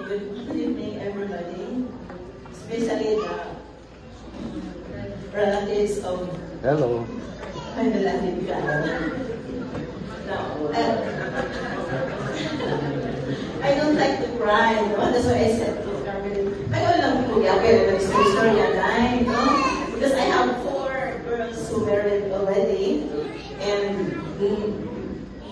Good evening, everybody, especially the relatives of Hello. my relative Carol. No, I don't like to cry, no? That's why I said to Carmen, ayaw lang po pero nag-story line, no? Because I have 4 girls who married already, and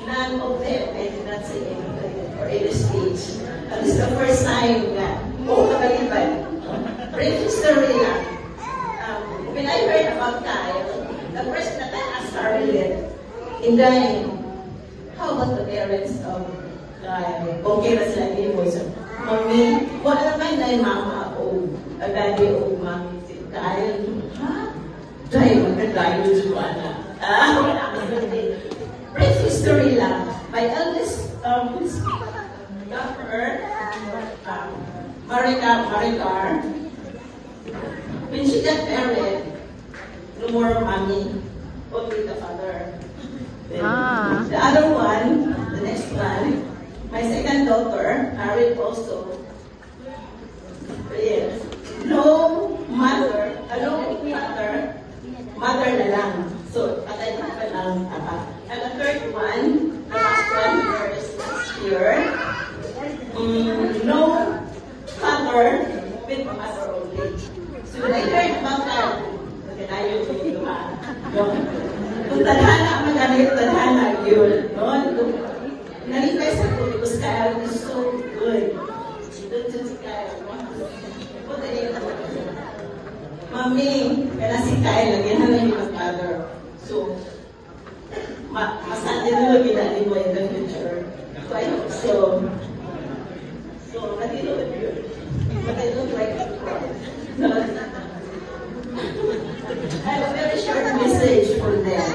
none of them, I did not say anything or any speech. This is the first time na, kabaliban. Brief history lang. When I heard about Kyle, the first that I asked Carolyn, Inday, how about the parents of Kyle? Okay na sila ni mo. So, Mami, wala naman na yung mama o daddy o mami si Kyle. Ha? Dahil magkadayo sa na. Wala ka brief history lang. My eldest daughter, Maricar, when she got married, no more mommy, only the father. Then, the other one, the next one, my second daughter, married also. Yes. No mother, no father, mother na lang. So, patay na pa lang papa. And the third one, the last one, is here. No father, with mother only. So when I heard about that, nagkanayo ko yung kung tadhana, magalit tadhana yun. Nalipay sa ko because Kyle is so good. Doon si Kyle. Mami, kaya si Kyle, lagyan na lang yung father. So, masali nyo ginali mo in the future. So I hope so. So, but you know it good. But I don't like to cry. So, I have a very short message for them.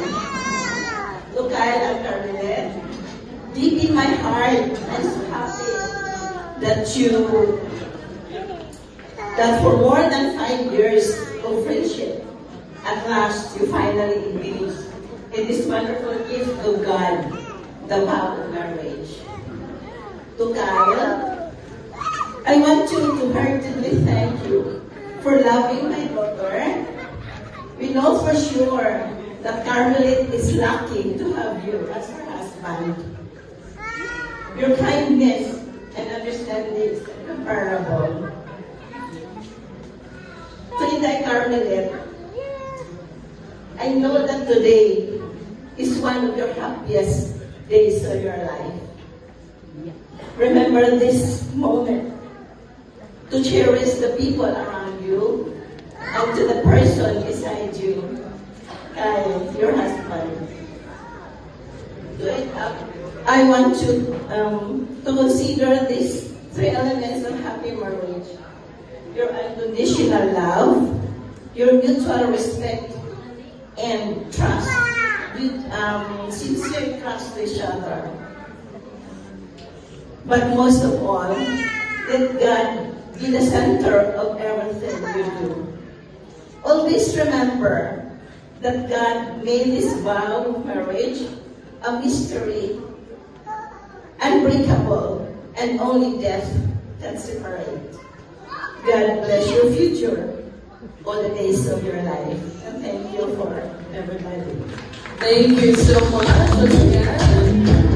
To Kyle and Carolyn, deep in my heart, I'm so happy that for more than 5 years of friendship, at last you finally engaged in this wonderful gift of God, the vow of marriage. To Kyle, I want to heartily thank you for loving my daughter. We know for sure that Carmelite is lucky to have you as her husband. Your kindness and understanding is incomparable. To Inday Carmelite, I know that today is one of your happiest days of your life. Remember this moment to cherish the people around you and to the person beside you, your husband. I want you to consider these 3 elements of happy marriage: your unconditional love, your mutual respect, and trust, with sincere trust to each other. But most of all, let God be the center of everything you do. Always remember that God made this vow of marriage a mystery, unbreakable, and only death can separate. God bless your future, all the days of your life. And thank you for everybody. Thank you so much.